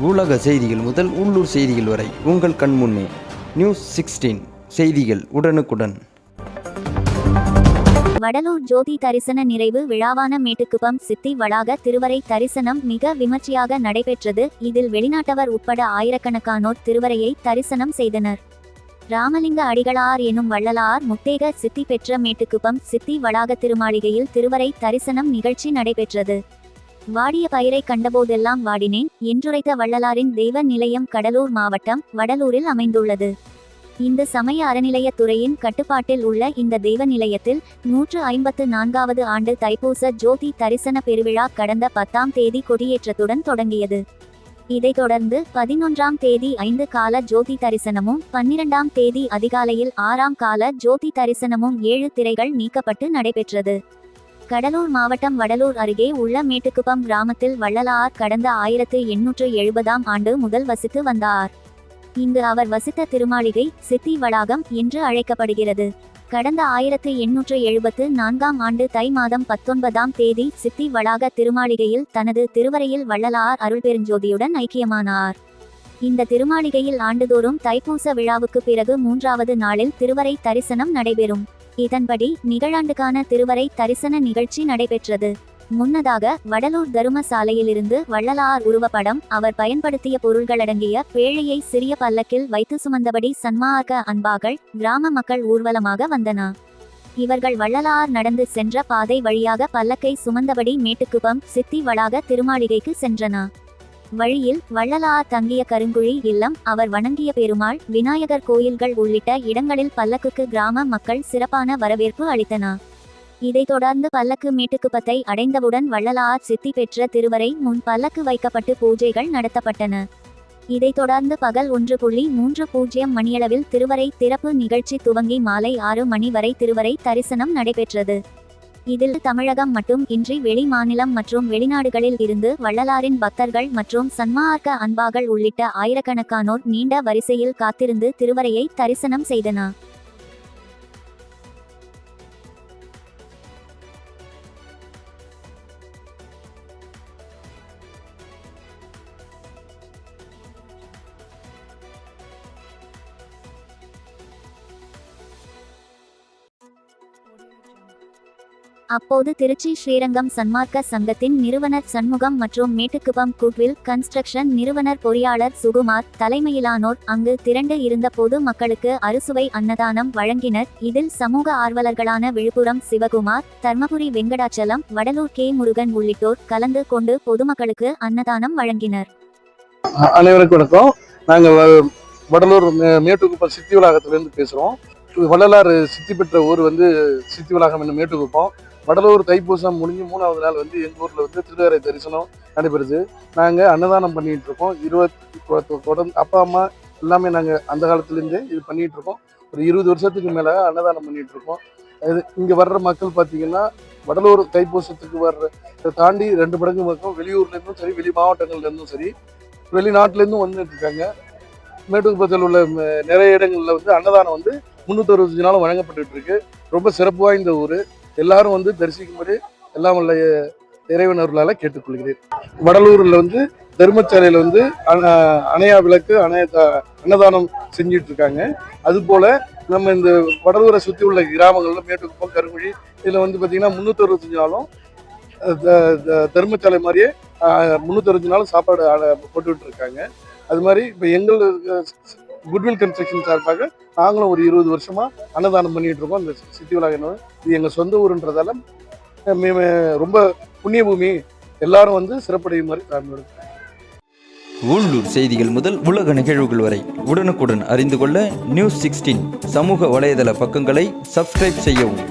உலக செய்திகள் முதல் உள்ளூர் செய்திகள் வரை உங்கள் கண்முன்னே. நியூஸ் 16 செய்திகள் உடனுக்குடன். வடலூர் ஜோதி தரிசன நிறைவு விழாவான மேட்டுக்குப்பம் சித்தி வளாக திருவரை தரிசனம் மிக விமர்சையாக நடைபெற்றது. இதில் வெளிநாட்டவர் உட்பட ஆயிரக்கணக்கானோர் திருவரையை தரிசனம் செய்தனர். ராமலிங்க அடிகளார் எனும் வள்ளலார் முத்தேக சித்தி பெற்ற மேட்டுக்குப்பம் சித்தி வளாக திருமாளிகையில் திருவரை தரிசனம் நிகழ்ச்சி நடைபெற்றது. வாடிய பயிரை கண்டபோதெல்லாம் வாடினேன் என்றுரைத்த வள்ளலாரின் தெய்வ நிலையம் கடலூர் மாவட்டம் வடலூரில் அமைந்துள்ளது. இந்து சமய அறநிலையத்துறையின் கட்டுப்பாட்டில் உள்ள இந்த தெய்வ நிலையத்தில் 154வது ஆண்டு தைப்பூச ஜோதி தரிசன பெருவிழா கடந்த 10ஆம் தேதி கொடியேற்றத்துடன் தொடங்கியது. இதைத் தொடர்ந்து 11ஆம் தேதி 5 கால ஜோதி தரிசனமும் 12ஆம் தேதி அதிகாலையில் 6ஆம் கால ஜோதி தரிசனமும் 7 திரைகள் நீக்கப்பட்டு நடைபெற்றது. கடலூர் மாவட்டம் வடலூர் அருகே உள்ள மேட்டுக்குப்பம் கிராமத்தில் வள்ளலார் கடந்த 1870ஆம் ஆண்டு முதல் வசித்து வந்தார். இங்கு அவர் வசித்த திருமாளிகை சித்தி வளாகம் என்று அழைக்கப்படுகிறது. கடந்த 1874ஆம் ஆண்டு தை மாதம் 19ஆம் தேதி சித்தி வளாக திருமாளிகையில் தனது திருவரையில் வள்ளலார் அருள்பெருஞ்சோதியுடன் ஐக்கியமானார். இந்த திருமாளிகையில் ஆண்டுதோறும் தைப்பூச விழாவுக்கு பிறகு 3வது நாளில் திருவரை தரிசனம் நடைபெறும். இதன்படி நிகழாண்டுக்கான திருவரை தரிசன நிகழ்ச்சி நடைபெற்றது. முன்னதாக வடலூர் தரும சாலையிலிருந்து வள்ளலார் உருவப்படம், அவர் பயன்படுத்திய பொருள்களடங்கிய பேழையை சிறிய பல்லக்கில் வைத்து சுமந்தபடி சன்மார்க்க அன்பாகள் கிராம மக்கள் ஊர்வலமாக வந்தனர். இவர்கள் வள்ளலார் நடந்து சென்ற பாதை வழியாக பல்லக்கை சுமந்தபடி மேட்டுக்குப்பம் சித்தி வளாக திருமாளிகைக்கு சென்றனர். வழியில் வள்ளலார் தங்கிய கருங்குழி இல்லம், அவர் வணங்கிய பெருமாள் விநாயகர் கோயில்கள் உள்ளிட்ட இடங்களில் பல்லக்குக்கு கிராம மக்கள் சிறப்பான வரவேற்பு அளித்தனர். இதைத் தொடர்ந்து பல்லக்கு மேட்டுக்குப்பத்தை அடைந்தவுடன் வள்ளலார் சித்தி பெற்ற திருவரை முன் பல்லக்கு வைக்கப்பட்டு பூஜைகள் நடத்தப்பட்டன. இதைத் தொடர்ந்து பகல் 1:30 மணியளவில் திருவரை திறப்பு நிகழ்ச்சி துவங்கி மாலை 6 மணி வரை திருவரை தரிசனம் நடைபெற்றது. இதில் தமிழகம் மட்டும் இன்றி வெளி மாநிலம் மற்றும் வெளிநாடுகளில் இருந்து வள்ளலாரின் பக்தர்கள் மற்றும் சன்மார்க்க அன்பாகள் உள்ளிட்ட ஆயிரக்கணக்கானோர் நீண்ட வரிசையில் காத்திருந்து திருவரையை தரிசனம் செய்தனர். அப்போது திருச்சி ஸ்ரீரங்கம் சன்மார்க்க சங்கத்தின் நிறுவனர் சண்முகம் மற்றும் மேட்டுக்குப்பம் குட்வில் கன்ஸ்ட்ரக்ஷன் நிறுவனர் பொறியாளர் சுகுமார் தலைமையிலானோர் அங்கு திரண்டு இருந்த பொது மக்களுக்கு அறுசுவை அன்னதானம் வழங்கினர். இதில் சமூக ஆர்வலர்களான விழுப்புரம் சிவகுமார், தர்மபுரி வெங்கடாச்சலம், வடலூர் கே முருகன் உள்ளிட்டோர் கலந்து கொண்டு பொதுமக்களுக்கு அன்னதானம் வழங்கினர். அனைவருக்கும் வணக்கம். நாங்கள் வடலூர் மேட்டுக்குப்பம் சித்தி வளாகத்திலிருந்து பேசுகிறோம். வள்ளலார் சித்தி பெற்ற ஊர் சித்தி வளாகம் என்னும் மேட்டுக்குப்பம். வடலூர் தைப்பூசம் முடிஞ்சு 3வது நாள் எங்கள் ஊரில் திருவரை தரிசனம் நடைபெறுது. நாங்கள் அன்னதானம் பண்ணிகிட்டு இருக்கோம். தொடர்ந்து அப்பா அம்மா எல்லாமே நாங்கள் அந்த காலத்துலேருந்தே இது பண்ணிகிட்டு இருக்கோம். ஒரு 20 வருஷத்துக்கு மேலே அன்னதானம் பண்ணிகிட்டு இருக்கோம். இங்கே வர்ற மக்கள் பார்த்திங்கன்னா வடலூர் தைப்பூசத்துக்கு வர்ற தாண்டி 2 மடங்கு மக்கள் வெளியூர்லேருந்தும் சரி, வெளி மாவட்டங்கள்லேருந்தும் சரி, வெளிநாட்டிலேருந்தும் வந்துட்டு இருக்காங்க. மேட்டுக்குப்பத்தில் உள்ள நிறைய இடங்களில் அன்னதானம் 365 நாளும் வழங்கப்பட்டு இருக்கு. ரொம்ப சிறப்பு வாய்ந்த ஊர். எல்லாரும் தரிசிக்கும்படி எல்லாம் உள்ள இறைவனர்களால் கேட்டுக்கொள்கிறேன். வடலூரில் தர்மசாலையில் அணையா விளக்கு அன்னதானம் செஞ்சிட்டு இருக்காங்க. அதுபோல் நம்ம இந்த வடலூரை சுற்றி உள்ள கிராமங்களில் மேட்டுக்குப்பம், கருங்குழி இதில் பார்த்தீங்கன்னா 365 நாளும் தர்மசாலை மாதிரியே 365 நாளும் சாப்பாடு போட்டுக்கிட்டு இருக்காங்க. அது மாதிரி இப்போ எங்கள் குட்வில் கன்ஸ்ட்ரக்ஷன் சார்பாக நாங்களும் ஒரு 20 வருஷமா அன்னதானம் பண்ணிட்டு இருக்கோம். இந்த சித்தி வளாகம் இது எங்கள் சொந்த ஊருன்றதால ரொம்ப புண்ணிய பூமி. எல்லாரும் சிறப்படையுமாறு காரணம். உள்ளூர் செய்திகள் முதல் உலக நிகழ்வுகள் வரை உடனுக்குடன் அறிந்து கொள்ள நியூஸ் 16 சமூக வலைதள பக்கங்களை சப்ஸ்கிரைப் செய்யவும்.